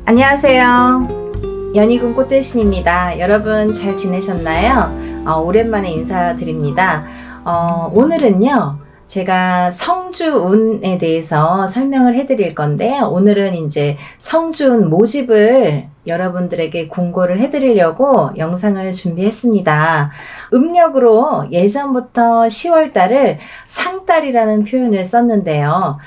안녕하세요. 연희군 꽃대신입니다. 여러분 잘 지내셨나요? 오랜만에 인사드립니다. 오늘은요, 제가 성주운에 대해서 설명을 해드릴 건데요. 오늘은 이제 성주운 모집을 여러분들에게 공고를 해드리려고 영상을 준비했습니다. 음력으로 예전부터 10월달을 상달이라는 표현을 썼는데요.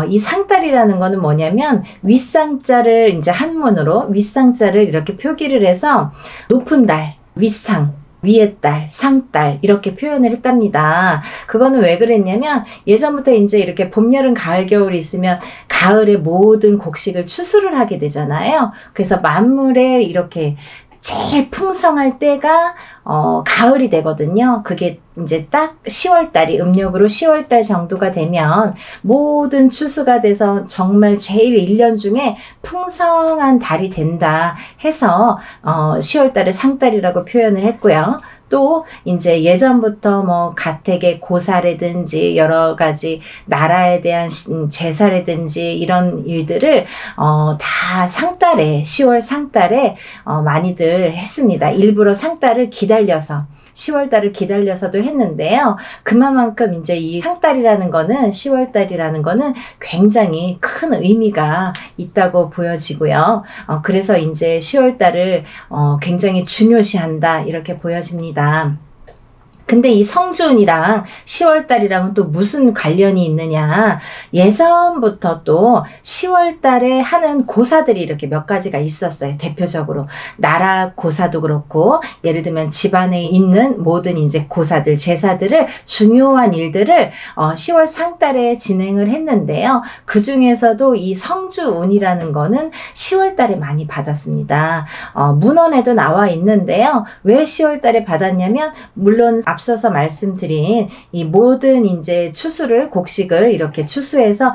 이 상달이라는 거는 뭐냐면 윗상자를 이제 한문으로 윗상자를 이렇게 표기를 해서 높은 달, 윗상, 위의 달, 상달 이렇게 표현을 했답니다. 그거는 왜 그랬냐면 예전부터 이제 이렇게 봄, 여름, 가을, 겨울이 있으면 가을에 모든 곡식을 추수를 하게 되잖아요. 그래서 만물에 이렇게 제일 풍성할 때가 가을이 되거든요. 그게 이제 딱 10월달이 음력으로 10월달 정도가 되면 모든 추수가 돼서 정말 제일 1년 중에 풍성한 달이 된다 해서 10월달을 상달이라고 표현을 했고요. 또 이제 예전부터 뭐 가택의 고사라든지 여러 가지 나라에 대한 제사라든지 이런 일들을 다 상달에 10월 상달에 많이들 했습니다. 일부러 상달을 기다려서 10월달을 기다려서도 했는데요. 그만큼 이제 이 상달이라는 거는 10월달이라는 거는 굉장히 큰 의미가 있다고 보여지고요. 그래서 이제 10월달을 굉장히 중요시한다 이렇게 보여집니다. 근데 이 성주운이랑 10월달이랑은 또 무슨 관련이 있느냐. 예전부터 또 10월달에 하는 고사들이 이렇게 몇 가지가 있었어요. 대표적으로 나라 고사도 그렇고 예를 들면 집안에 있는 모든 이제 고사들, 제사들을 중요한 일들을 10월 상달에 진행을 했는데요. 그 중에서도 이 성주운이라는 거는 10월달에 많이 받았습니다. 문헌에도 나와 있는데요. 왜 10월달에 받았냐면 물론 앞서서 말씀드린 이 모든 이제 추수를 곡식을 이렇게 추수해서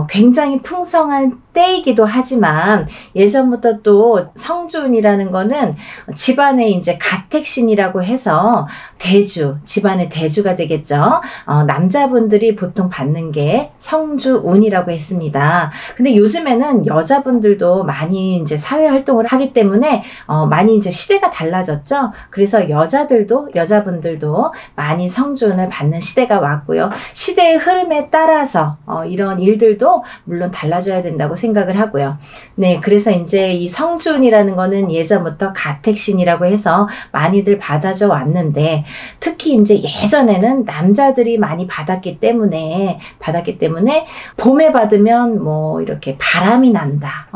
굉장히 풍성한 때이기도 하지만 예전부터 또 성주운이라는 거는 집안에 이제 가택신이라고 해서 대주, 집안의 대주가 되겠죠. 남자분들이 보통 받는 게 성주운이라고 했습니다. 근데 요즘에는 여자분들도 많이 이제 사회 활동을 하기 때문에 많이 이제 시대가 달라졌죠. 그래서 여자분들도 많이 성주운을 받는 시대가 왔고요. 시대의 흐름에 따라서 이런 일들도 물론 달라져야 된다고 생각을 하고요. 네, 그래서 이제 이 성주운이라는 거는 예전부터 가택신이라고 해서 많이들 받아져 왔는데 특히 이제 예전에는 남자들이 많이 받았기 때문에 봄에 받으면 뭐 이렇게 바람이 난다.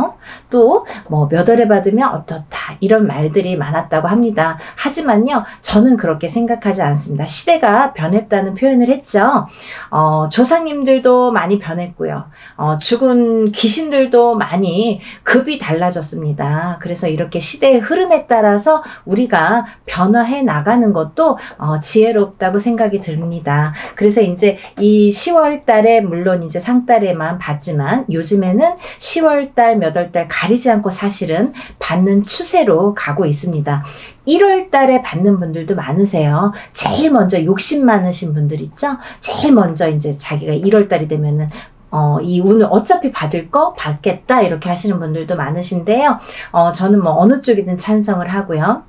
또 뭐 몇 월에 받으면 어떻다. 이런 말들이 많았다고 합니다. 하지만요, 저는 그렇게 생각하지 않습니다. 시대가 변했다는 표현을 했죠. 조상님들도 많이 변했고요. 죽은 귀신들도 많이 급이 달라졌습니다. 그래서 이렇게 시대의 흐름에 따라서 우리가 변화해 나가는 것도 지혜롭다고 생각이 듭니다. 그래서 이제 이 10월 달에 물론 이제 상달에만 받지만 요즘에는 10월 달, 몇 월 달 가리지 않고 사실은 받는 추세로 가고 있습니다. 1월 달에 받는 분들도 많으세요. 제일 먼저 욕심 많으신 분들 있죠? 제일 먼저 이제 자기가 1월 달이 되면은 이 운을 어차피 받을 거 받겠다 이렇게 하시는 분들도 많으신데요. 저는 뭐 어느 쪽이든 찬성을 하고요.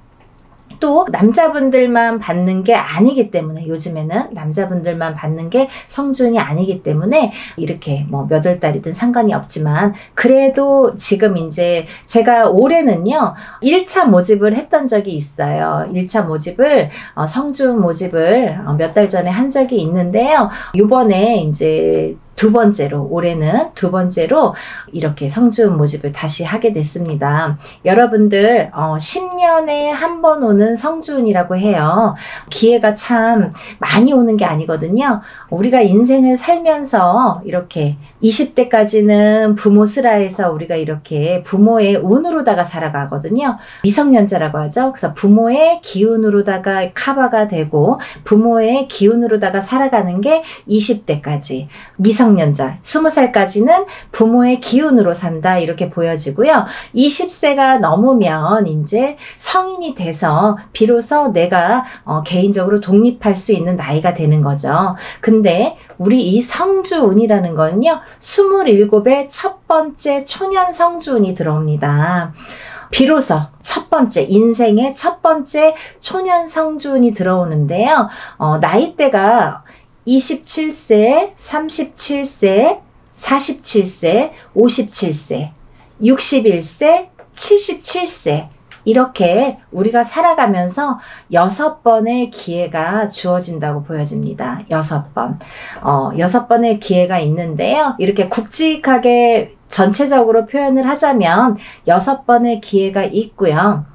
또 남자분들만 받는 게 아니기 때문에 요즘에는 남자분들만 받는 게 성주운이 아니기 때문에 이렇게 뭐 몇 월 달이든 상관이 없지만 그래도 지금 이제 제가 올해는요 1차 모집을 했던 적이 있어요. 1차 모집을 성주운 모집을 몇 달 전에 한 적이 있는데요. 요번에 이제 올해는 두 번째로 이렇게 성주운 모집을 다시 하게 됐습니다. 여러분들 10년에 한 번 오는 성주운이라고 해요. 기회가 참 많이 오는 게 아니거든요. 우리가 인생을 살면서 이렇게 20대까지는 부모 슬하에서 우리가 이렇게 부모의 운으로다가 살아가거든요. 미성년자라고 하죠. 그래서 부모의 기운으로다가 커버가 되고 부모의 기운으로다가 살아가는 게 20대까지 미성 미성년자, 20살까지는 부모의 기운으로 산다 이렇게 보여지고요. 20세가 넘으면 이제 성인이 돼서 비로소 내가 개인적으로 독립할 수 있는 나이가 되는 거죠. 근데 우리 이 성주운이라는 거는요, 27의 첫 번째 초년 성주운이 들어옵니다. 비로소 첫 번째, 인생의 첫 번째 초년 성주운이 들어오는데요. 나이대가 27세, 37세, 47세, 57세, 61세, 77세 이렇게 우리가 살아가면서 6번의 기회가 주어진다고 보여집니다. 6번. 6번의 기회가 있는데요. 이렇게 굵직하게 전체적으로 표현을 하자면 6번의 기회가 있고요.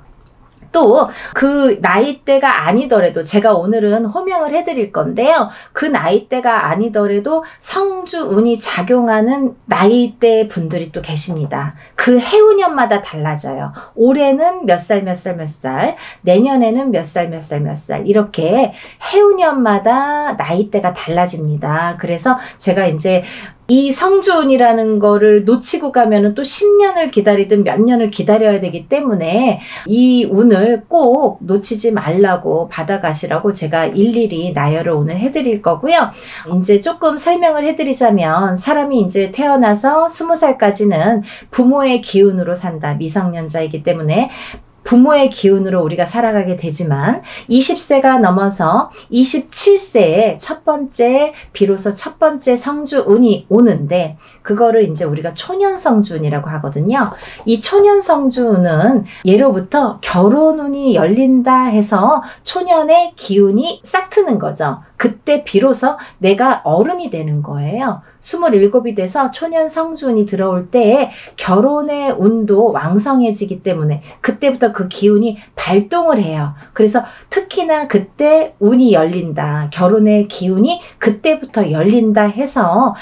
또 그 나이대가 아니더라도 제가 오늘은 호명을 해드릴 건데요. 그 나이대가 아니더라도 성주운이 작용하는 나이대 분들이 또 계십니다. 그 해운년마다 달라져요. 올해는 몇 살, 몇 살, 몇 살, 내년에는 몇 살, 몇 살, 몇 살 이렇게 해운년마다 나이대가 달라집니다. 그래서 제가 이제 이 성주운이라는 거를 놓치고 가면은 또 10년을 기다리든 몇 년을 기다려야 되기 때문에 이 운을 꼭 놓치지 말라고 받아가시라고 제가 일일이 나열을 오늘 해드릴 거고요. 이제 조금 설명을 해드리자면 사람이 이제 태어나서 20살까지는 부모의 기운으로 산다. 미성년자이기 때문에 부모의 기운으로 우리가 살아가게 되지만 20세가 넘어서 27세에 비로소 첫 번째 성주운이 오는데 그거를 이제 우리가 초년성주운이라고 하거든요. 이 초년성주운은 예로부터 결혼운이 열린다 해서 초년의 기운이 싹 트는 거죠. 그때 비로소 내가 어른이 되는 거예요. 27이 돼서 초년 성주운이 들어올 때에 결혼의 운도 왕성해지기 때문에 그때부터 그 기운이 발동을 해요. 그래서 특히나 그때 운이 열린다. 결혼의 기운이 그때부터 열린다 해서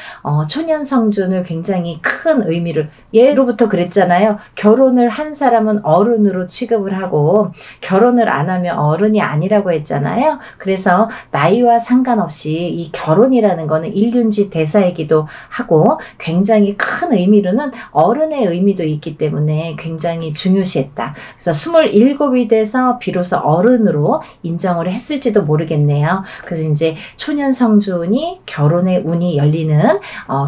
초년 성주운을 굉장히 큰 의미를 예로부터 그랬잖아요. 결혼을 한 사람은 어른으로 취급을 하고 결혼을 안 하면 어른이 아니라고 했잖아요. 그래서 나이와 상관없이 이 결혼이라는 거는 일륜지 대사이기도 하고 굉장히 큰 의미로는 어른의 의미도 있기 때문에 굉장히 중요시했다. 그래서 27이 돼서 비로소 어른으로 인정을 했을지도 모르겠네요. 그래서 이제 초년 성주운이 결혼의 운이 열리는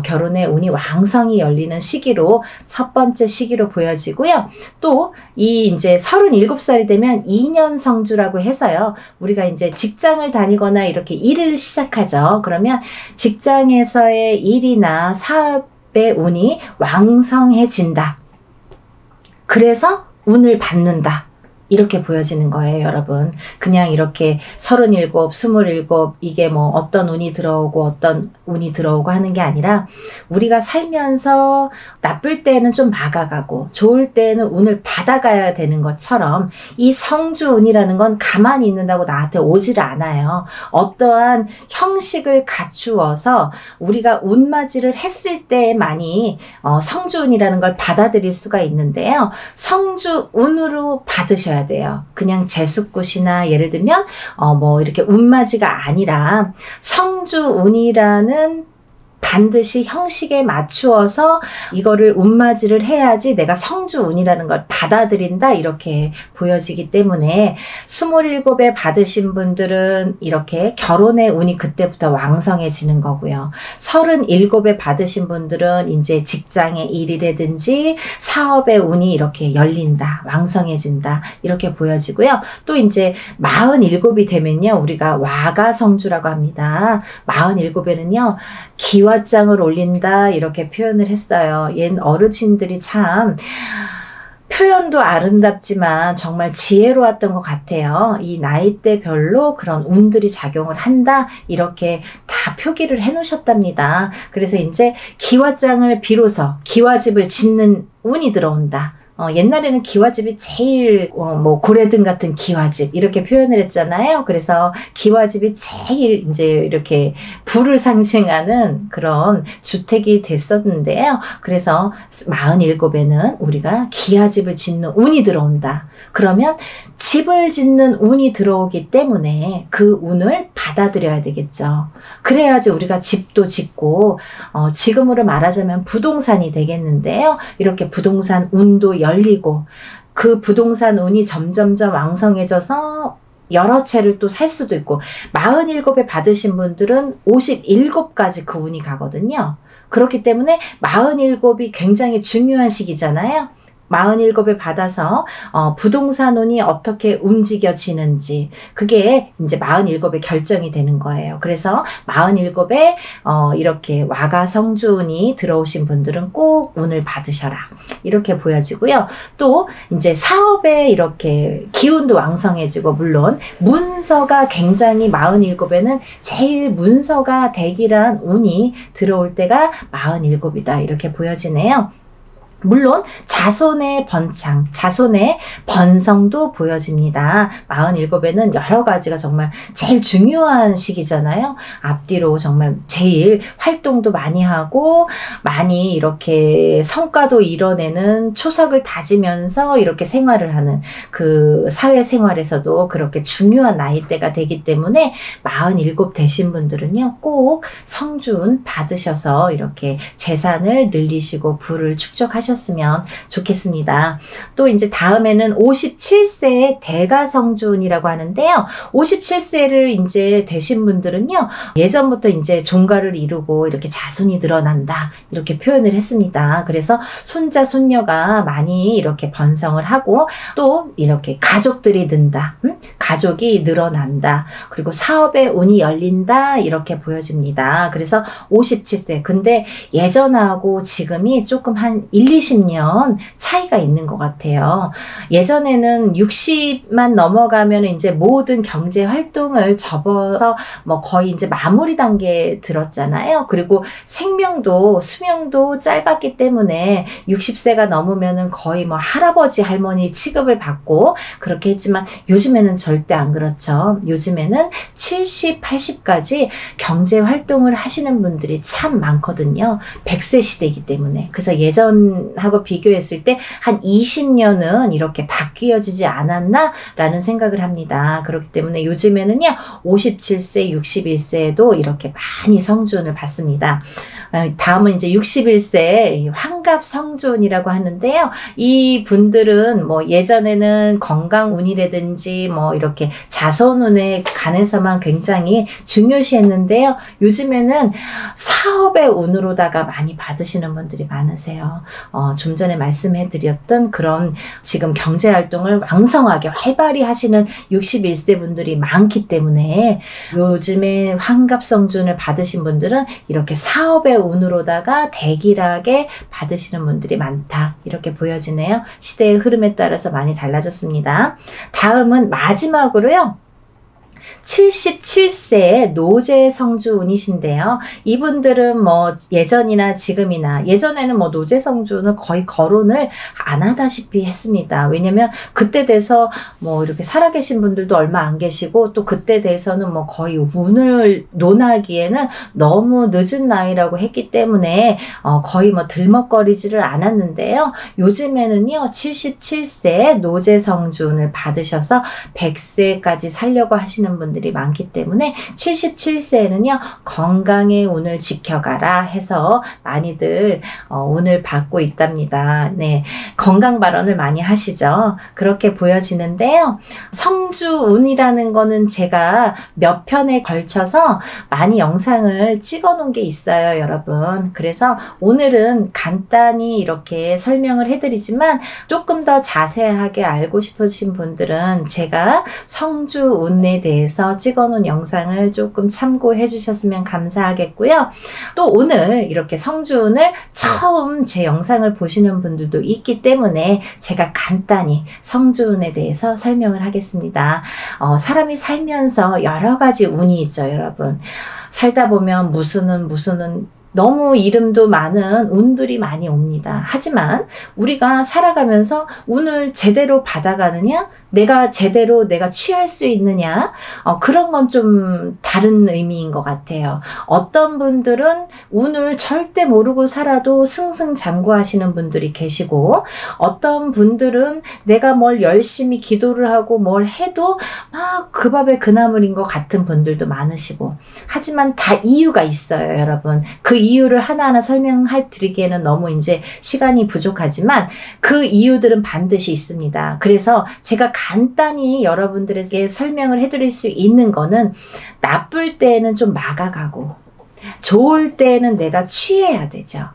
결혼의 운이 왕성히 열리는 시기로 첫 번째 시기로 보여지고요. 또 이 이제 37살이 되면 2년 성주라고 해서요. 우리가 이제 직장을 다니거나 이렇게 일을 시작하죠. 그러면 직장에서의 일이나 사업의 운이 왕성해진다. 그래서 운을 받는다. 이렇게 보여지는 거예요, 여러분. 그냥 이렇게 37, 27 이게 뭐 어떤 운이 들어오고 어떤 운이 들어오고 하는 게 아니라 우리가 살면서 나쁠 때는 좀 막아가고 좋을 때는 운을 받아가야 되는 것처럼 이 성주운이라는 건 가만히 있는다고 나한테 오지를 않아요. 어떠한 형식을 갖추어서 우리가 운맞이를 했을 때만이 성주운이라는 걸 받아들일 수가 있는데요. 성주운으로 받으셔야 돼요. 그냥 재수굿이나 예를 들면 뭐 이렇게 운맞이가 아니라 성주운이라는 반드시 형식에 맞추어서 이거를 운맞이를 해야지 내가 성주운이라는 걸 받아들인다 이렇게 보여지기 때문에 27에 받으신 분들은 이렇게 결혼의 운이 그때부터 왕성해지는 거고요. 37에 받으신 분들은 이제 직장의 일이라든지 사업의 운이 이렇게 열린다, 왕성해진다 이렇게 보여지고요. 또 이제 47이 되면요. 우리가 와가성주라고 합니다. 47에는요. 기와장을 올린다 이렇게 표현을 했어요. 옛 어르신들이 참 표현도 아름답지만 정말 지혜로웠던 것 같아요. 이 나이대별로 그런 운들이 작용을 한다 이렇게 다 표기를 해 놓으셨답니다. 그래서 이제 기와장을 비로소 기와집을 짓는 운이 들어온다. 옛날에는 기와집이 제일 뭐 고래등 같은 기와집 이렇게 표현을 했잖아요. 그래서 기와집이 제일 이제 이렇게 부를 상징하는 그런 주택이 됐었는데요. 그래서 47에는 우리가 기와집을 짓는 운이 들어온다. 그러면 집을 짓는 운이 들어오기 때문에 그 운을 받아들여야 되겠죠. 그래야지 우리가 집도 짓고 지금으로 말하자면 부동산이 되겠는데요. 이렇게 부동산 운도 열리고 그 부동산 운이 점점점 왕성해져서 여러 채를 또 살 수도 있고 47에 받으신 분들은 57까지 그 운이 가거든요. 그렇기 때문에 47이 굉장히 중요한 시기잖아요. 47에 받아서 부동산 운이 어떻게 움직여지는지 그게 이제 47에 결정이 되는 거예요. 그래서 47에 이렇게 와가성주운이 들어오신 분들은 꼭 운을 받으셔라. 이렇게 보여지고요. 또 이제 사업에 이렇게 기운도 왕성해지고 물론 문서가 굉장히 47에는 제일 문서가 대기란 운이 들어올 때가 47이다. 이렇게 보여지네요. 물론 자손의 번창, 자손의 번성도 보여집니다. 47에는 여러 가지가 정말 제일 중요한 시기잖아요. 앞뒤로 정말 제일 활동도 많이 하고 많이 이렇게 성과도 이뤄내는 초석을 다지면서 이렇게 생활을 하는 그 사회생활에서도 그렇게 중요한 나이대가 되기 때문에 47 되신 분들은요. 꼭 성주운 받으셔서 이렇게 재산을 늘리시고 부를 축적하셨으면 좋겠습니다. 또 이제 다음에는 57세의 대가성주운이라고 하는데요. 57세를 이제 되신 분들은요. 예전부터 이제 종가를 이루고 이렇게 자손이 늘어난다. 이렇게 표현을 했습니다. 그래서 손자, 손녀가 많이 이렇게 번성을 하고 또 이렇게 가족들이 는다. 가족이 늘어난다. 그리고 사업의 운이 열린다. 이렇게 보여집니다. 그래서 57세. 근데 예전하고 지금이 조금 한 20년 차이가 있는 것 같아요. 예전에는 60만 넘어가면 이제 모든 경제 활동을 접어서 뭐 거의 이제 마무리 단계에 들었잖아요. 그리고 생명도 수명도 짧았기 때문에 60세가 넘으면은 거의 뭐 할아버지 할머니 취급을 받고 그렇게 했지만 요즘에는 절대 안 그렇죠. 요즘에는 70, 80까지 경제 활동을 하시는 분들이 참 많거든요. 100세 시대이기 때문에. 그래서 예전하고 비교했을 때 한 20년은 이렇게 바뀌어지지 않았나 라는 생각을 합니다. 그렇기 때문에 요즘에는요 57세, 61세에도 이렇게 많이 성주운을 받습니다. 다음은 이제 61세 환갑성주운이라고 하는데요. 이 분들은 뭐 예전에는 건강운이라든지 뭐 이렇게 자손운에 관해서만 굉장히 중요시했는데요. 요즘에는 사업의 운으로다가 많이 받으시는 분들이 많으세요. 좀 전에 말씀해드렸던 그런 지금 경제활동을 왕성하게 활발히 하시는 61세 분들이 많기 때문에 요즘에 환갑성주운을 받으신 분들은 이렇게 사업의 운으로다가 대길하게 받으시는 분들이 많다. 이렇게 보여지네요. 시대의 흐름에 따라서 많이 달라졌습니다. 다음은 마지막으로요. 77세의 노재성주운이신데요. 이분들은 뭐 예전이나 지금이나 예전에는 뭐 노재성주운은 거의 거론을 안 하다시피 했습니다. 왜냐면 그때 돼서 뭐 이렇게 살아계신 분들도 얼마 안 계시고 또 그때 돼서는 뭐 거의 운을 논하기에는 너무 늦은 나이라고 했기 때문에 거의 뭐 들먹거리지를 않았는데요. 요즘에는요 77세 노재성주운을 받으셔서 100세까지 살려고 하시는 분들이 많기 때문에 77세에는요 건강의 운을 지켜가라 해서 많이들 운을 받고 있답니다. 네, 건강 발언을 많이 하시죠. 그렇게 보여지는데요. 성주운이라는 거는 제가 몇 편에 걸쳐서 많이 영상을 찍어 놓은 게 있어요, 여러분. 그래서 오늘은 간단히 이렇게 설명을 해드리지만 조금 더 자세하게 알고 싶으신 분들은 제가 성주운에 대해서 찍어놓은 영상을 조금 참고해 주셨으면 감사하겠고요. 또 오늘 이렇게 성주운을 처음 제 영상을 보시는 분들도 있기 때문에 제가 간단히 성주운에 대해서 설명을 하겠습니다. 사람이 살면서 여러 가지 운이 있죠, 여러분. 살다 보면 무슨 운 너무 이름도 많은 운들이 많이 옵니다. 하지만 우리가 살아가면서 운을 제대로 받아가느냐, 내가 제대로 내가 취할 수 있느냐, 그런 건 좀 다른 의미인 것 같아요. 어떤 분들은 운을 절대 모르고 살아도 승승장구하시는 분들이 계시고, 어떤 분들은 내가 뭘 열심히 기도를 하고 뭘 해도 막 그 밥에 그 나물인 것 같은 분들도 많으시고, 하지만 다 이유가 있어요, 여러분. 그 이유를 하나하나 설명해 드리기에는 너무 이제 시간이 부족하지만 그 이유들은 반드시 있습니다. 그래서 제가 간단히 여러분들에게 설명을 해드릴 수 있는 거는, 나쁠 때에는 좀 막아가고 좋을 때에는 내가 취해야 되죠.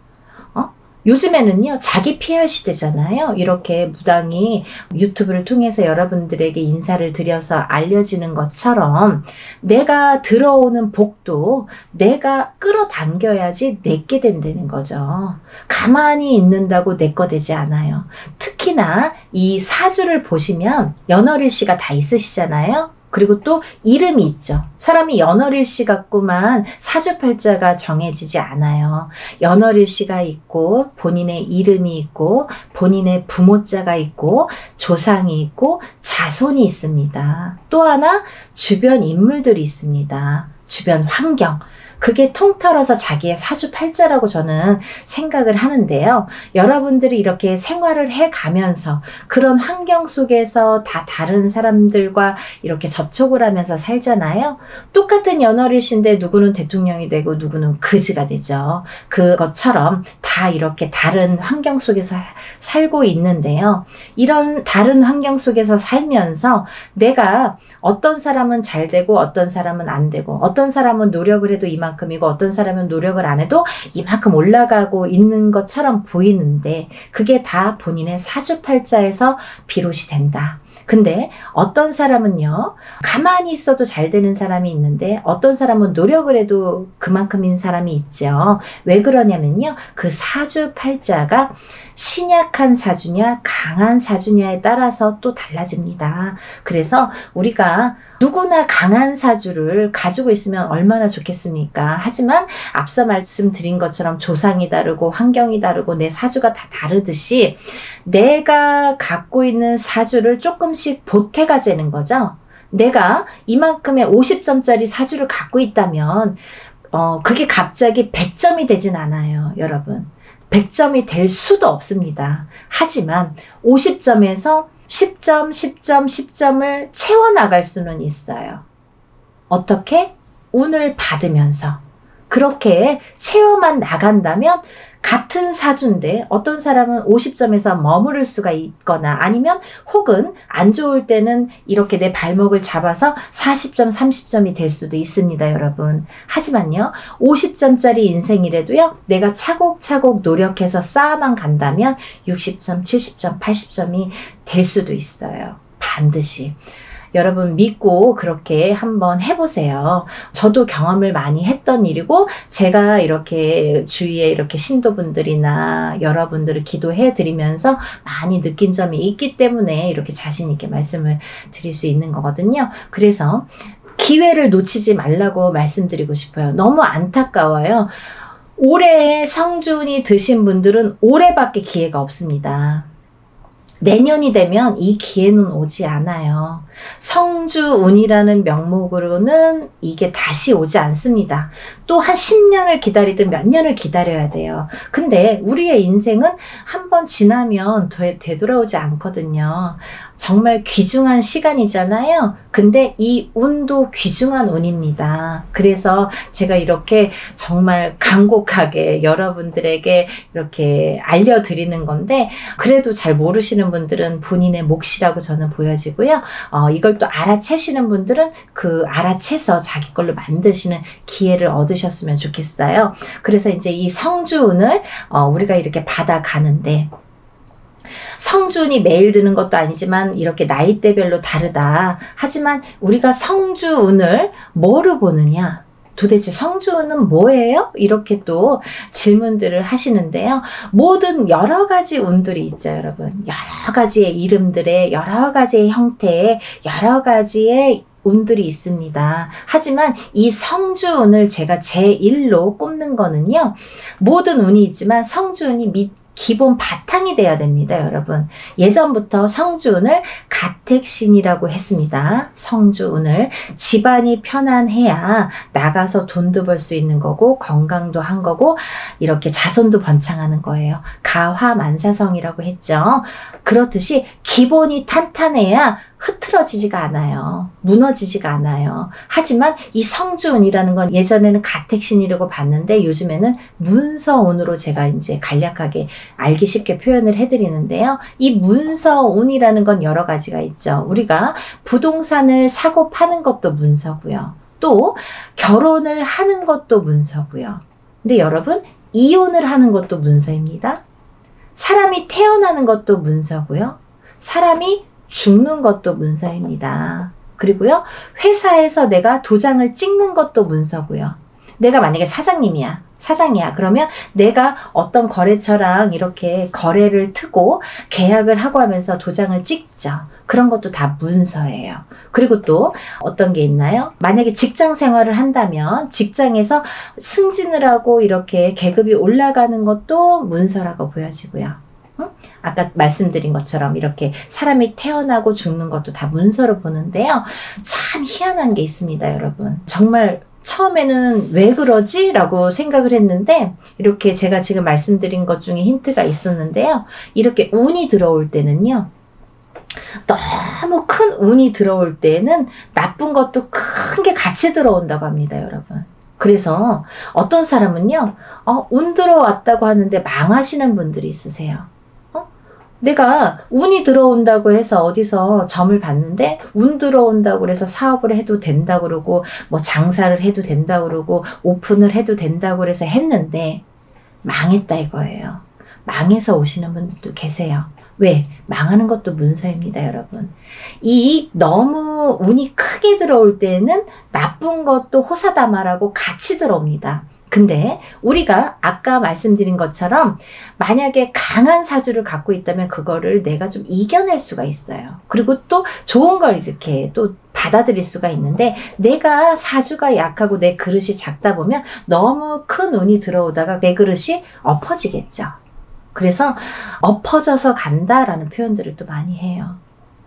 요즘에는요, 자기 PR 시대잖아요. 이렇게 무당이 유튜브를 통해서 여러분들에게 인사를 드려서 알려지는 것처럼 내가 들어오는 복도 내가 끌어당겨야지 내게 된다는 거죠. 가만히 있는다고 내 거 되지 않아요. 특히나 이 사주를 보시면 연월일시가 다 있으시잖아요. 그리고 또 이름이 있죠. 사람이 연월일시 같구만 사주팔자가 정해지지 않아요. 연월일시가 있고 본인의 이름이 있고 본인의 부모자가 있고 조상이 있고 자손이 있습니다. 또 하나 주변 인물들이 있습니다. 주변 환경. 그게 통틀어서 자기의 사주팔자라고 저는 생각을 하는데요. 여러분들이 이렇게 생활을 해가면서 그런 환경 속에서 다 다른 사람들과 이렇게 접촉을 하면서 살잖아요. 똑같은 연월일시인데 누구는 대통령이 되고 누구는 그지가 되죠. 그것처럼 다 이렇게 다른 환경 속에서 살고 있는데요. 이런 다른 환경 속에서 살면서 내가 어떤 사람은 잘 되고 어떤 사람은 안 되고, 어떤 사람은 노력을 해도 이만큼이고 어떤 사람은 노력을 안 해도 이만큼 올라가고 있는 것처럼 보이는데, 그게 다 본인의 사주팔자에서 비롯이 된다. 근데 어떤 사람은요, 가만히 있어도 잘 되는 사람이 있는데 어떤 사람은 노력을 해도 그만큼인 사람이 있죠. 왜 그러냐면요, 그 사주팔자가 신약한 사주냐 강한 사주냐에 따라서 또 달라집니다. 그래서 우리가 누구나 강한 사주를 가지고 있으면 얼마나 좋겠습니까? 하지만 앞서 말씀드린 것처럼 조상이 다르고 환경이 다르고 내 사주가 다 다르듯이 내가 갖고 있는 사주를 조금씩 보태가자는 거죠. 내가 이만큼의 50점짜리 사주를 갖고 있다면 그게 갑자기 100점이 되진 않아요, 여러분. 100점이 될 수도 없습니다. 하지만 50점에서 10점, 10점, 10점을 채워나갈 수는 있어요. 어떻게? 운을 받으면서. 그렇게 채워만 나간다면 같은 사주인데 어떤 사람은 50점에서 머무를 수가 있거나, 아니면 혹은 안 좋을 때는 이렇게 내 발목을 잡아서 40점, 30점이 될 수도 있습니다, 여러분. 하지만요, 50점짜리 인생이라도요, 내가 차곡차곡 노력해서 쌓아만 간다면 60점, 70점, 80점이 될 수도 있어요. 반드시. 여러분 믿고 그렇게 한번 해보세요. 저도 경험을 많이 했던 일이고, 제가 이렇게 주위에 이렇게 신도분들이나 여러분들을 기도해 드리면서 많이 느낀 점이 있기 때문에 이렇게 자신 있게 말씀을 드릴 수 있는 거거든요. 그래서 기회를 놓치지 말라고 말씀드리고 싶어요. 너무 안타까워요. 올해 성준이 드신 분들은 올해밖에 기회가 없습니다. 내년이 되면 이 기회는 오지 않아요. 성주운이라는 명목으로는 이게 다시 오지 않습니다. 또 한 10년을 기다리든 몇 년을 기다려야 돼요. 근데 우리의 인생은 한번 지나면 되돌아오지 않거든요. 정말 귀중한 시간이잖아요. 근데 이 운도 귀중한 운입니다. 그래서 제가 이렇게 정말 간곡하게 여러분들에게 이렇게 알려드리는 건데, 그래도 잘 모르시는 분들은 본인의 몫이라고 저는 보여지고요. 이걸 또 알아채시는 분들은 그 알아채서 자기 걸로 만드시는 기회를 얻으셨으면 좋겠어요. 그래서 이제 이 성주운을 우리가 이렇게 받아가는데, 성주운이 매일 드는 것도 아니지만 이렇게 나이대별로 다르다. 하지만 우리가 성주운을 뭐로 보느냐? 도대체 성주운은 뭐예요? 이렇게 또 질문들을 하시는데요. 모든 여러 가지 운들이 있죠, 여러분. 여러 가지의 이름들의 여러 가지의 형태의 여러 가지의 운들이 있습니다. 하지만 이 성주운을 제가 제1로 꼽는 거는요. 모든 운이 있지만 성주운이 기본 바탕이 돼야 됩니다, 여러분. 예전부터 성주운을 가택신이라고 했습니다. 성주운을 집안이 편안해야 나가서 돈도 벌 수 있는 거고 건강도 한 거고 이렇게 자손도 번창하는 거예요. 가화만사성이라고 했죠. 그렇듯이 기본이 탄탄해야 흐트러지지가 않아요. 무너지지가 않아요. 하지만 이 성주운이라는 건 예전에는 가택신이라고 봤는데 요즘에는 문서운으로 제가 이제 간략하게 알기 쉽게 표현을 해드리는데요. 이 문서운이라는 건 여러 가지가 있죠. 우리가 부동산을 사고 파는 것도 문서고요. 또 결혼을 하는 것도 문서고요. 근데 여러분, 이혼을 하는 것도 문서입니다. 사람이 태어나는 것도 문서고요. 사람이 죽는 것도 문서입니다. 그리고요, 회사에서 내가 도장을 찍는 것도 문서고요. 내가 만약에 사장이야. 그러면 내가 어떤 거래처랑 이렇게 거래를 트고 계약을 하고 하면서 도장을 찍죠. 그런 것도 다 문서예요. 그리고 또 어떤 게 있나요? 만약에 직장 생활을 한다면 직장에서 승진을 하고 이렇게 계급이 올라가는 것도 문서라고 보여지고요. 아까 말씀드린 것처럼 이렇게 사람이 태어나고 죽는 것도 다 문서로 보는데요. 참 희한한 게 있습니다, 여러분. 정말 처음에는 왜 그러지? 라고 생각을 했는데 이렇게 제가 지금 말씀드린 것 중에 힌트가 있었는데요. 이렇게 운이 들어올 때는요. 너무 큰 운이 들어올 때는 나쁜 것도 큰 게 같이 들어온다고 합니다, 여러분. 그래서 어떤 사람은요. 운 들어왔다고 하는데 망하시는 분들이 있으세요. 내가 운이 들어온다고 해서 어디서 점을 봤는데 운 들어온다고 해서 사업을 해도 된다고 그러고 뭐 장사를 해도 된다고 그러고 오픈을 해도 된다고 그래서 했는데 망했다 이거예요. 망해서 오시는 분들도 계세요. 왜? 망하는 것도 문서입니다, 여러분. 이 너무 운이 크게 들어올 때는 나쁜 것도 호사다마라고 같이 들어옵니다. 근데 우리가 아까 말씀드린 것처럼 만약에 강한 사주를 갖고 있다면 그거를 내가 좀 이겨낼 수가 있어요. 그리고 또 좋은 걸 이렇게 또 받아들일 수가 있는데 내가 사주가 약하고 내 그릇이 작다 보면 너무 큰 운이 들어오다가 내 그릇이 엎어지겠죠. 그래서 엎어져서 간다라는 표현들을 또 많이 해요.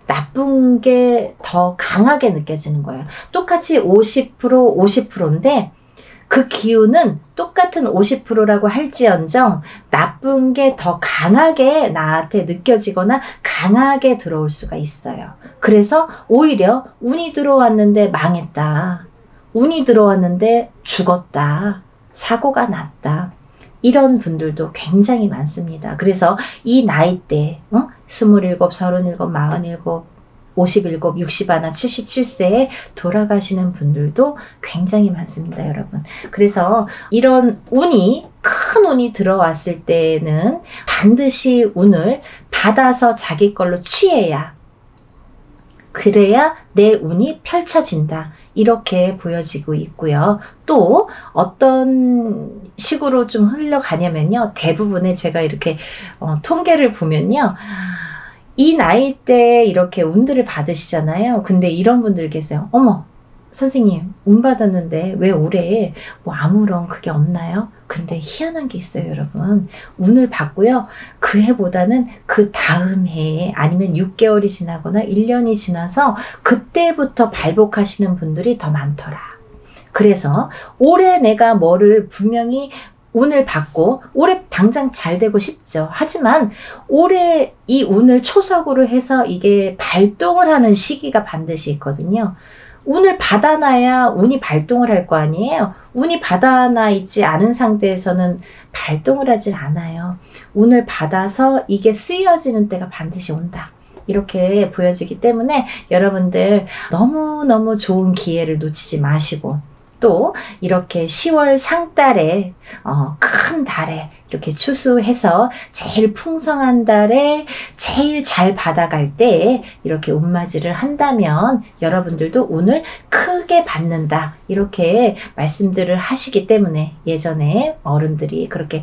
나쁜 게 더 강하게 느껴지는 거예요. 똑같이 50%, 50%인데 그 기운은 똑같은 50%라고 할지언정 나쁜 게 더 강하게 나한테 느껴지거나 강하게 들어올 수가 있어요. 그래서 오히려 운이 들어왔는데 망했다. 운이 들어왔는데 죽었다. 사고가 났다. 이런 분들도 굉장히 많습니다. 그래서 이 나이대 27, 37, 47, 57, 60하나 77세에 돌아가시는 분들도 굉장히 많습니다, 여러분. 그래서 이런 큰 운이 들어왔을 때는 반드시 운을 받아서 자기 걸로 취해야, 그래야 내 운이 펼쳐진다. 이렇게 보여지고 있고요. 또 어떤 식으로 좀 흘러가냐면요. 대부분의 제가 이렇게 통계를 보면요. 이 나이 때 이렇게 운들을 받으시잖아요. 근데 이런 분들 계세요. 어머, 선생님 운 받았는데 왜 올해 뭐 아무런 그게 없나요? 근데 희한한 게 있어요, 여러분. 운을 받고요. 그 해보다는 그 다음 해에 아니면 6개월이 지나거나 1년이 지나서 그때부터 발복하시는 분들이 더 많더라. 그래서 올해 내가 뭐를 분명히 운을 받고 올해 당장 잘 되고 싶죠. 하지만 올해 이 운을 초석으로 해서 이게 발동을 하는 시기가 반드시 있거든요. 운을 받아놔야 운이 발동을 할 거 아니에요. 운이 받아놔 있지 않은 상태에서는 발동을 하진 않아요. 운을 받아서 이게 쓰여지는 때가 반드시 온다. 이렇게 보여지기 때문에 여러분들 너무너무 좋은 기회를 놓치지 마시고 또 이렇게 10월 상달에 큰 달에 이렇게 추수해서 제일 풍성한 달에 제일 잘 받아갈 때에 이렇게 운맞이를 한다면 여러분들도 운을 크게 받는다. 이렇게 말씀들을 하시기 때문에 예전에 어른들이 그렇게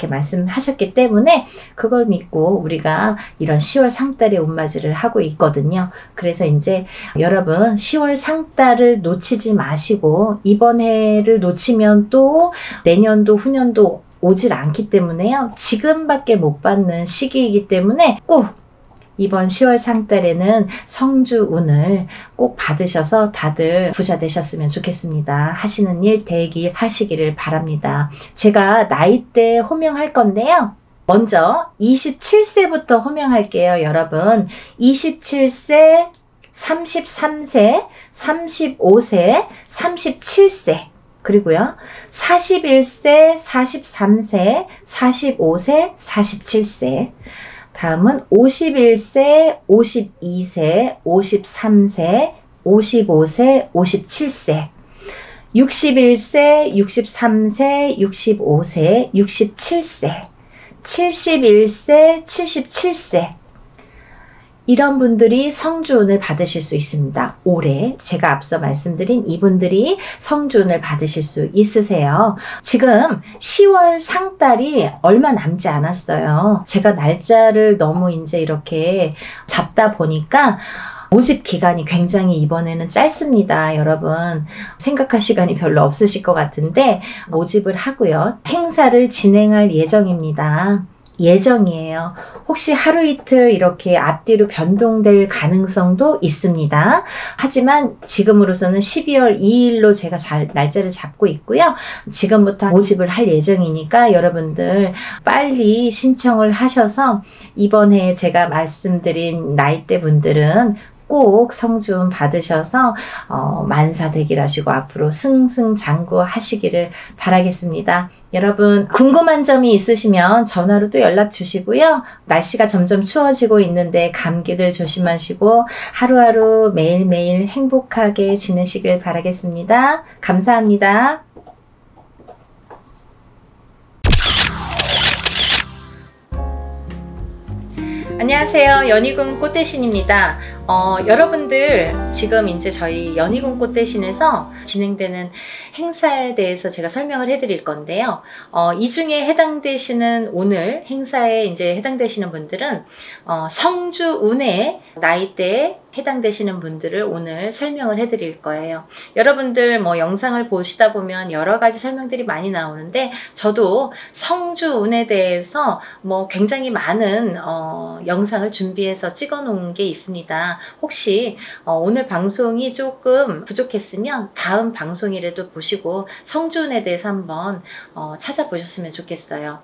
말씀하셨기 때문에 그걸 믿고 우리가 이런 10월 상달에 운맞이를 하고 있거든요. 그래서 이제 여러분 10월 상달을 놓치지 마시고 이번 해를 놓치면 또 내년도 후년도 오질 않기 때문에요. 지금밖에 못 받는 시기이기 때문에 꼭 이번 10월 상달에는 성주 운을 꼭 받으셔서 다들 부자 되셨으면 좋겠습니다. 하시는 일 대기 하시기를 바랍니다. 제가 나이대 호명할 건데요. 먼저 27세부터 호명할게요. 여러분 27세, 33세, 35세, 37세 그리고요 41세, 43세, 45세, 47세 다음은 51세, 52세, 53세, 55세, 57세 61세, 63세, 65세, 67세 71세, 77세 이런 분들이 성주운을 받으실 수 있습니다. 올해 제가 앞서 말씀드린 이분들이 성주운을 받으실 수 있으세요. 지금 10월 상달이 얼마 남지 않았어요. 제가 날짜를 너무 이제 이렇게 잡다 보니까 모집 기간이 굉장히 이번에는 짧습니다. 여러분 생각할 시간이 별로 없으실 것 같은데 모집을 하고요. 행사를 진행할 예정입니다. 예정이에요. 혹시 하루 이틀 이렇게 앞뒤로 변동될 가능성도 있습니다. 하지만 지금으로서는 12월 2일로 제가 날짜를 잡고 있고요. 지금부터 모집을 할 예정이니까 여러분들 빨리 신청을 하셔서 이번 해에 제가 말씀드린 나이대 분들은 꼭 성주운 받으셔서 만사대길하시고 앞으로 승승장구하시기를 바라겠습니다. 여러분 궁금한 점이 있으시면 전화로 또 연락 주시고요. 날씨가 점점 추워지고 있는데 감기들 조심하시고 하루하루 매일매일 행복하게 지내시길 바라겠습니다. 감사합니다. 안녕하세요. 연희군 꽃대신입니다. 여러분들 지금 이제 저희 연희군 꽃대신에서 진행되는 행사에 대해서 제가 설명을 해드릴 건데요. 이 중에 해당되시는 오늘 행사에 이제 해당되시는 분들은 성주운의 나이대에 해당되시는 분들을 오늘 설명을 해드릴 거예요. 여러분들 뭐 영상을 보시다 보면 여러 가지 설명들이 많이 나오는데 저도 성주운에 대해서 뭐 굉장히 많은 영상을 준비해서 찍어 놓은 게 있습니다. 혹시 오늘 방송이 조금 부족했으면 다음 방송이라도 보시고 성주운에 대해서 한번 찾아보셨으면 좋겠어요.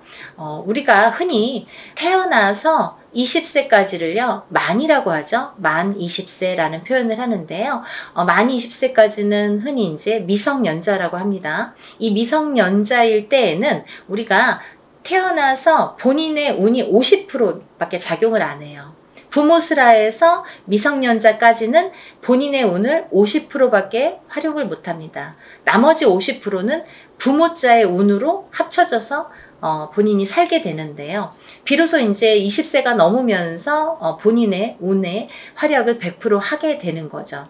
우리가 흔히 태어나서 20세까지를요 만이라고 하죠. 만 20세라는 표현을 하는데요. 만 20세까지는 흔히 이제 미성년자라고 합니다. 이 미성년자일 때에는 우리가 태어나서 본인의 운이 50%밖에 작용을 안 해요. 부모스라에서 미성년자까지는 본인의 운을 50%밖에 활용을 못합니다. 나머지 50%는 부모자의 운으로 합쳐져서 본인이 살게 되는데요. 비로소 이제 20세가 넘으면서 본인의 운의 활약을 100% 하게 되는 거죠.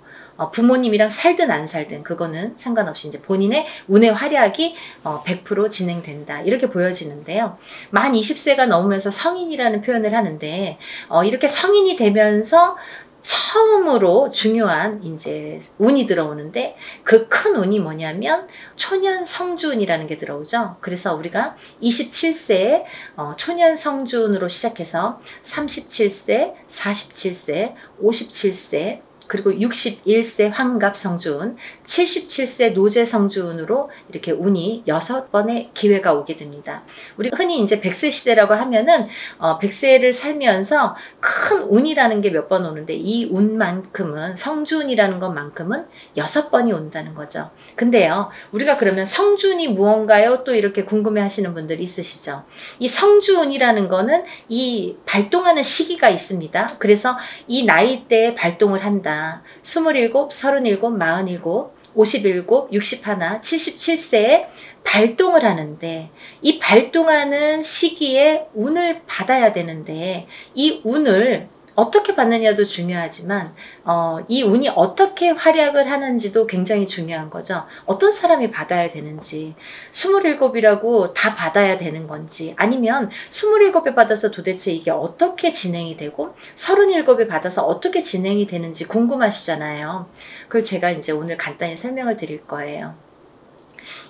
부모님이랑 살든 안 살든 그거는 상관없이 이제 본인의 운의 활약이 100% 진행된다. 이렇게 보여지는데요. 만 20세가 넘으면서 성인이라는 표현을 하는데 이렇게 성인이 되면서 처음으로 중요한 이제 운이 들어오는데 그 큰 운이 뭐냐면 초년 성주운이라는 게 들어오죠. 그래서 우리가 27세에 초년 성주운으로 시작해서 37세, 47세, 57세 그리고 61세 환갑 성주운, 77세 노제 성주운으로 이렇게 운이 6번의 기회가 오게 됩니다. 우리가 흔히 이제 100세 시대라고 하면은 100세를 살면서 큰 운이라는 게 몇 번 오는데 이 운만큼은 성주운이라는 것만큼은 6번이 온다는 거죠. 근데요, 우리가 그러면 성주운이 무언가요? 또 이렇게 궁금해 하시는 분들이 있으시죠. 이 성주운이라는 거는 이 발동하는 시기가 있습니다. 그래서 이 나이대에 발동을 한다. 27, 37, 47 57, 61, 77세에 발동을 하는데, 이 발동하는 시기에 운을 받아야 되는데, 이 운을 어떻게 받느냐도 중요하지만 이 운이 어떻게 활약을 하는지도 굉장히 중요한 거죠. 어떤 사람이 받아야 되는지, 27이라고 다 받아야 되는 건지, 아니면 27에 받아서 도대체 이게 어떻게 진행이 되고 37에 받아서 어떻게 진행이 되는지 궁금하시잖아요. 그걸 제가 이제 오늘 간단히 설명을 드릴 거예요.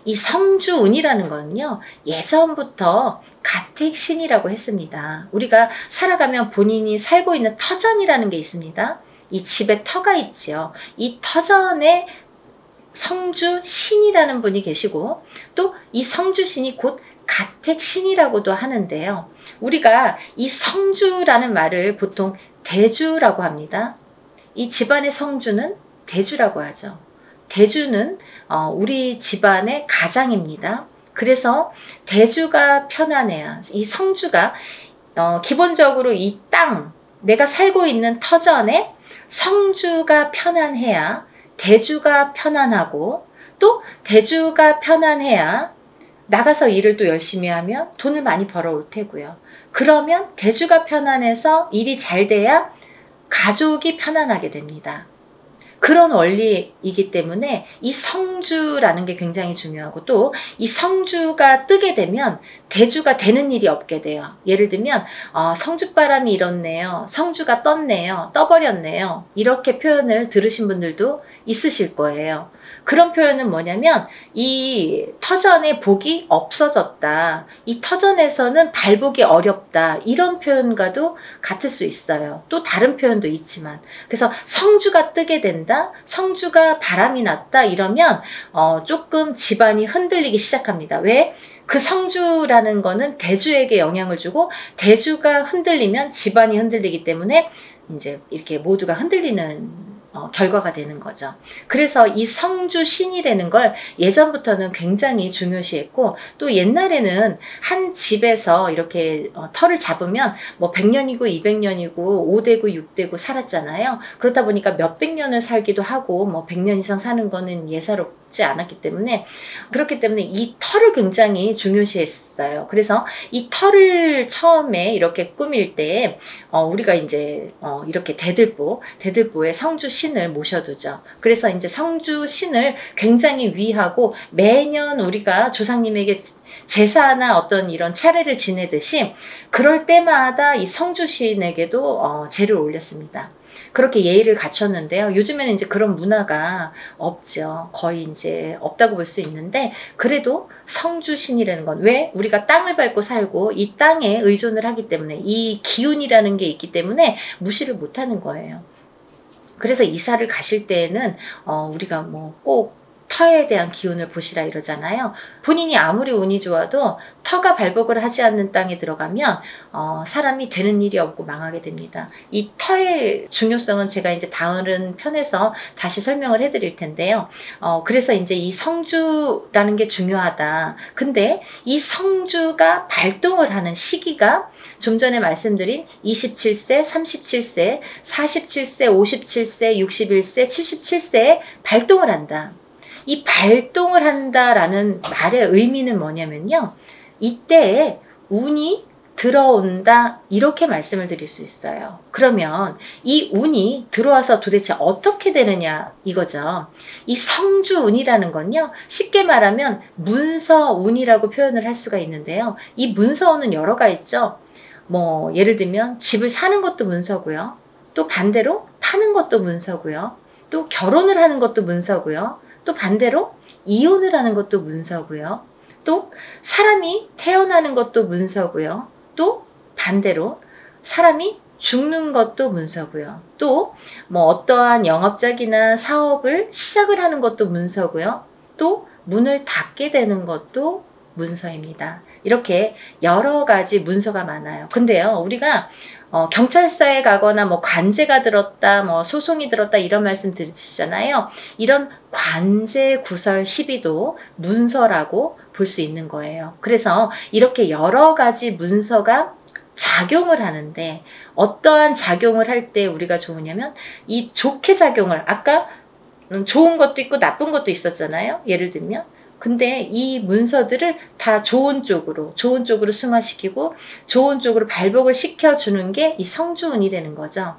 이 성주운이라는 거는요, 예전부터 가택신이라고 했습니다. 우리가 살아가면 본인이 살고 있는 터전이라는 게 있습니다. 이 집에 터가 있지요. 이 터전에 성주신이라는 분이 계시고, 또 이 성주신이 곧 가택신이라고도 하는데요. 우리가 이 성주라는 말을 보통 대주라고 합니다. 이 집안의 성주는 대주라고 하죠. 대주는 우리 집안의 가장입니다. 그래서 대주가 편안해야, 이 성주가 기본적으로 이 땅, 내가 살고 있는 터전에 성주가 편안해야 대주가 편안하고, 또 대주가 편안해야 나가서 일을 또 열심히 하면 돈을 많이 벌어올 테고요. 그러면 대주가 편안해서 일이 잘 돼야 가족이 편안하게 됩니다. 그런 원리이기 때문에 이 성주라는 게 굉장히 중요하고, 또 이 성주가 뜨게 되면 대주가 되는 일이 없게 돼요. 예를 들면 성주바람이 일었네요, 성주가 떴네요, 떠버렸네요, 이렇게 표현을 들으신 분들도 있으실 거예요. 그런 표현은 뭐냐면 이 터전에 복이 없어졌다, 이 터전에서는 발복이 어렵다, 이런 표현과도 같을 수 있어요. 또 다른 표현도 있지만, 그래서 성주가 뜨게 된다, 성주가 바람이 났다, 이러면 조금 집안이 흔들리기 시작합니다. 왜? 그 성주라는 거는 대주에게 영향을 주고, 대주가 흔들리면 집안이 흔들리기 때문에 이제 이렇게 모두가 흔들리는 결과가 되는 거죠. 그래서 이 성주신이라는 걸 예전부터는 굉장히 중요시했고, 또 옛날에는 한 집에서 이렇게 터를 잡으면 뭐 100년이고 200년이고 5대고 6대고 살았잖아요. 그렇다 보니까 몇백 년을 살기도 하고, 뭐 100년 이상 사는 거는 예사롭지 않았기 때문에, 그렇기 때문에 이 터를 굉장히 중요시했어요. 그래서 이 터를 처음에 이렇게 꾸밀 때 우리가 이제 이렇게 대들보에 성주신을 모셔두죠. 그래서 이제 성주신을 굉장히 위하고, 매년 우리가 조상님에게 제사나 어떤 이런 차례를 지내듯이 그럴 때마다 이 성주신에게도 제를 올렸습니다. 그렇게 예의를 갖췄는데요. 요즘에는 이제 그런 문화가 없죠. 거의 이제 없다고 볼 수 있는데, 그래도 성주신이라는 건, 왜? 우리가 땅을 밟고 살고 이 땅에 의존을 하기 때문에, 이 기운이라는 게 있기 때문에 무시를 못하는 거예요. 그래서 이사를 가실 때에는 우리가 뭐 꼭 터에 대한 기운을 보시라 이러잖아요. 본인이 아무리 운이 좋아도 터가 발복을 하지 않는 땅에 들어가면 사람이 되는 일이 없고 망하게 됩니다. 이 터의 중요성은 제가 이제 다른 편에서 다시 설명을 해드릴 텐데요. 그래서 이제 이 성주라는 게 중요하다. 근데 이 성주가 발동을 하는 시기가 좀 전에 말씀드린 27세, 37세, 47세, 57세, 61세, 77세에 발동을 한다. 이 발동을 한다라는 말의 의미는 뭐냐면요, 이때에 운이 들어온다, 이렇게 말씀을 드릴 수 있어요. 그러면 이 운이 들어와서 도대체 어떻게 되느냐 이거죠. 이 성주운이라는 건요, 쉽게 말하면 문서운이라고 표현을 할 수가 있는데요. 이 문서운은 여러가 있죠. 뭐 예를 들면 집을 사는 것도 문서고요, 또 반대로 파는 것도 문서고요, 또 결혼을 하는 것도 문서고요, 또 반대로 이혼을 하는 것도 문서고요, 또 사람이 태어나는 것도 문서고요, 또 반대로 사람이 죽는 것도 문서고요, 또 뭐 어떠한 영업작이나 사업을 시작을 하는 것도 문서고요, 또 문을 닫게 되는 것도 문서입니다. 이렇게 여러 가지 문서가 많아요. 근데요, 우리가 경찰서에 가거나 뭐 관제가 들었다, 뭐 소송이 들었다, 이런 말씀 들으시잖아요. 이런 관제 구설 시비도 문서라고 볼 수 있는 거예요. 그래서 이렇게 여러 가지 문서가 작용을 하는데, 어떠한 작용을 할 때 우리가 좋으냐면, 이 좋게 작용을, 아까 좋은 것도 있고 나쁜 것도 있었잖아요. 예를 들면. 근데 이 문서들을 다 좋은 쪽으로 승화시키고 좋은 쪽으로 발복을 시켜주는 게 이 성주운이라는 거죠.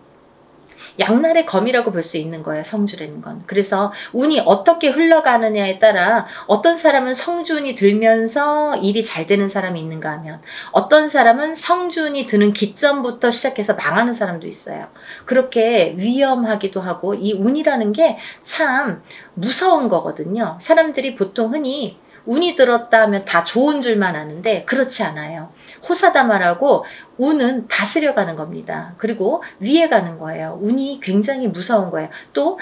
양날의 검이라고 볼 수 있는 거예요. 성주라는 건. 그래서 운이 어떻게 흘러가느냐에 따라 어떤 사람은 성주운이 들면서 일이 잘 되는 사람이 있는가 하면 어떤 사람은 성주운이 드는 기점부터 시작해서 망하는 사람도 있어요. 그렇게 위험하기도 하고 이 운이라는 게 참 무서운 거거든요. 사람들이 보통 흔히 운이 들었다 하면 다 좋은 줄만 아는데 그렇지 않아요. 호사다마라고 운은 다스려가는 겁니다. 그리고 위에 가는 거예요. 운이 굉장히 무서운 거예요. 또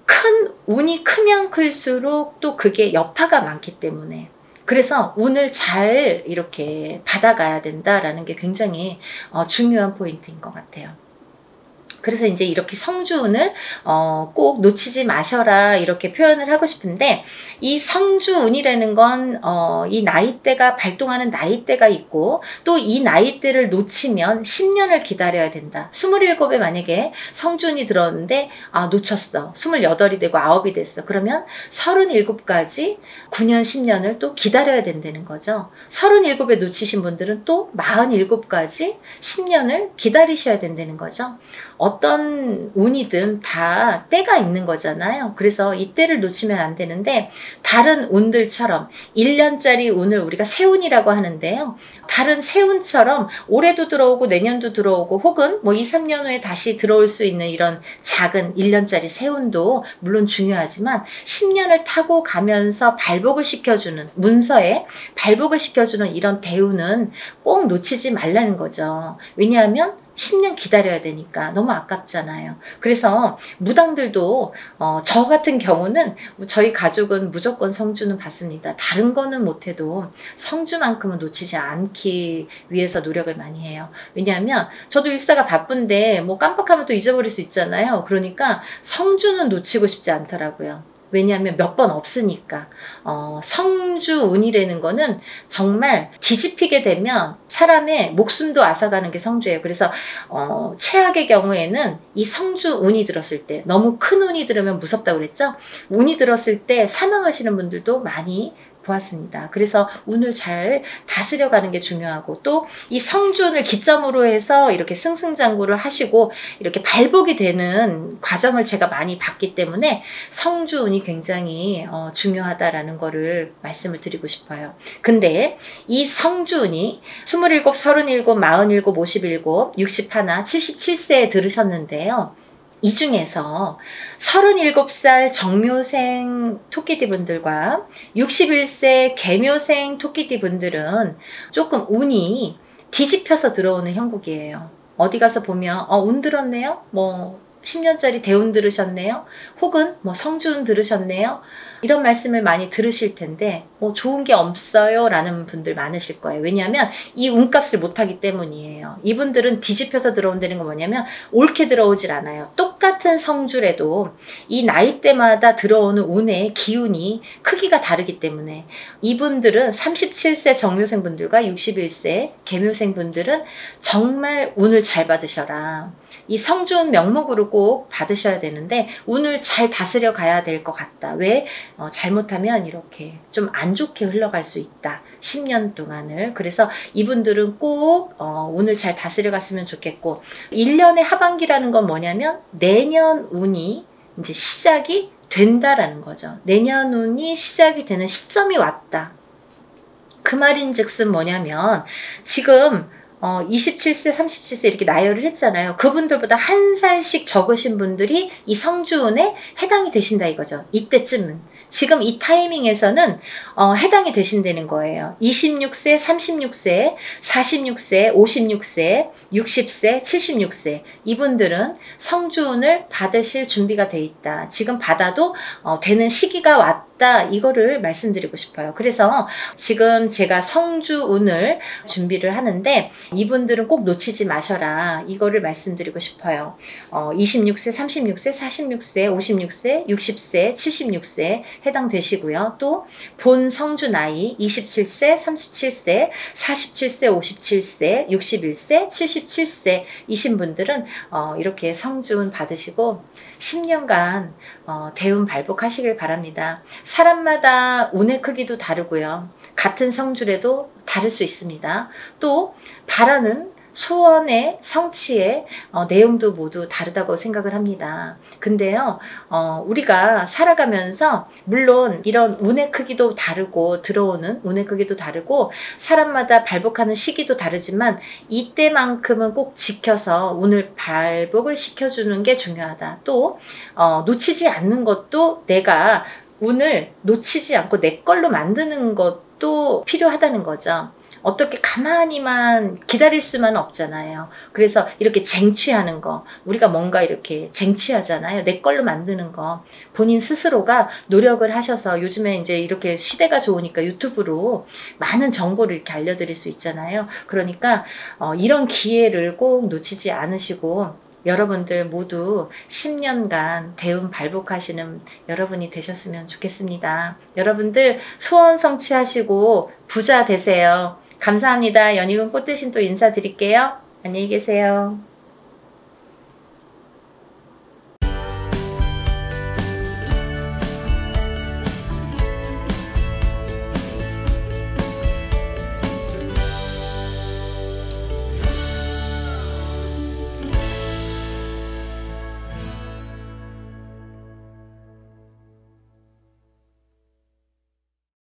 큰 운이 크면 클수록 또 그게 여파가 많기 때문에 그래서 운을 잘 이렇게 받아가야 된다라는 게 굉장히 중요한 포인트인 것 같아요. 그래서 이제 이렇게 성주운을 꼭 놓치지 마셔라 이렇게 표현을 하고 싶은데 이 성주운이라는 건 이 나이대가 발동하는 나이대가 있고 또 이 나이대를 놓치면 10년을 기다려야 된다. 27에 만약에 성주운이 들었는데 놓쳤어. 28이 되고 9이 됐어. 그러면 37까지 9년 10년을 또 기다려야 된다는 거죠. 37에 놓치신 분들은 또 47까지 10년을 기다리셔야 된다는 거죠. 어떤 운이든 다 때가 있는 거잖아요. 그래서 이 때를 놓치면 안 되는데 다른 운들처럼 1년짜리 운을 우리가 세운이라고 하는데요. 다른 세운처럼 올해도 들어오고 내년도 들어오고 혹은 뭐 2, 3년 후에 다시 들어올 수 있는 이런 작은 1년짜리 세운도 물론 중요하지만 10년을 타고 가면서 발복을 시켜주는 문서에 발복을 시켜주는 이런 대운은 꼭 놓치지 말라는 거죠. 왜냐하면 10년 기다려야 되니까 너무 아깝잖아요. 그래서 무당들도 저 같은 경우는 저희 가족은 무조건 성주는 받습니다. 다른 거는 못해도 성주만큼은 놓치지 않기 위해서 노력을 많이 해요. 왜냐하면 저도 일사가 바쁜데 뭐 깜빡하면 또 잊어버릴 수 있잖아요. 그러니까 성주는 놓치고 싶지 않더라고요. 왜냐하면 몇 번 없으니까. 성주운이라는 거는 정말 뒤집히게 되면 사람의 목숨도 앗아가는 게 성주예요. 그래서 최악의 경우에는 이 성주운이 들었을 때 너무 큰 운이 들으면 무섭다고 그랬죠. 운이 들었을 때 사망하시는 분들도 많이 보았습니다. 그래서 운을 잘 다스려가는 게 중요하고 또 이 성주운을 기점으로 해서 이렇게 승승장구를 하시고 이렇게 발복이 되는 과정을 제가 많이 봤기 때문에 성주운이 굉장히 중요하다라는 거를 말씀을 드리고 싶어요. 근데 이 성주운이 27, 37, 47, 57, 61, 77세에 들으셨는데요. 이 중에서 37살 정묘생 토끼띠 분들과 61세 개묘생 토끼띠 분들은 조금 운이 뒤집혀서 들어오는 형국이에요. 어디 가서 보면 운 들었네요. 뭐 10년짜리 대운 들으셨네요. 혹은 뭐 성주운 들으셨네요. 이런 말씀을 많이 들으실 텐데 좋은 게 없어요 라는 분들 많으실 거예요. 왜냐하면 이 운값을 못하기 때문이에요. 이분들은 뒤집혀서 들어온다는 건 뭐냐면 옳게 들어오질 않아요. 똑같은 성주래도 이 나이대마다 들어오는 운의 기운이 크기가 다르기 때문에 이분들은 37세 정묘생 분들과 61세 개묘생 분들은 정말 운을 잘 받으셔라. 이 성주운 명목으로 꼭 받으셔야 되는데 운을 잘 다스려 가야 될 것 같다. 왜? 잘못하면 이렇게 좀 안 좋게 흘러갈 수 있다. 10년 동안을. 그래서 이분들은 꼭 운을 잘 다스려 갔으면 좋겠고 1년의 하반기라는 건 뭐냐면 내년 운이 이제 시작이 된다라는 거죠. 내년 운이 시작이 되는 시점이 왔다. 그 말인즉슨 뭐냐면 지금 27세, 37세 이렇게 나열을 했잖아요. 그분들보다 한 살씩 적으신 분들이 이 성주운에 해당이 되신다 이거죠. 이때쯤은. 지금 이 타이밍에서는 해당이 되신다는 거예요. 26세, 36세, 46세, 56세, 60세, 76세 이분들은 성주운을 받으실 준비가 돼 있다. 지금 받아도 되는 시기가 왔다. 이거를 말씀드리고 싶어요. 그래서 지금 제가 성주운을 준비를 하는데 이분들은 꼭 놓치지 마셔라. 이거를 말씀드리고 싶어요. 26세, 36세, 46세, 56세, 60세, 76세 해당되시고요. 또 본 성주 나이 27세, 37세, 47세, 57세, 61세, 77세 이신 분들은 이렇게 성주운 받으시고 10년간 대운 발복하시길 바랍니다. 사람마다 운의 크기도 다르고요. 같은 성주래도 다를 수 있습니다. 또 바라는 소원의 성취의 내용도 모두 다르다고 생각을 합니다. 근데요, 우리가 살아가면서 물론 이런 운의 크기도 다르고 들어오는 운의 크기도 다르고 사람마다 발복하는 시기도 다르지만 이때만큼은 꼭 지켜서 운을 발복을 시켜주는 게 중요하다. 또 놓치지 않는 것도 내가 운을 놓치지 않고 내 걸로 만드는 것도 필요하다는 거죠. 어떻게 가만히만 기다릴 수만 없잖아요. 그래서 이렇게 쟁취하는 거, 우리가 뭔가 이렇게 쟁취하잖아요. 내 걸로 만드는 거. 본인 스스로가 노력을 하셔서 요즘에 이제 이렇게 시대가 좋으니까 유튜브로 많은 정보를 이렇게 알려드릴 수 있잖아요. 그러니까 이런 기회를 꼭 놓치지 않으시고 여러분들 모두 10년간 대운 발복하시는 여러분이 되셨으면 좋겠습니다. 여러분들 소원 성취하시고 부자 되세요. 감사합니다. 연희군 꽃대신 또 인사드릴게요. 안녕히 계세요.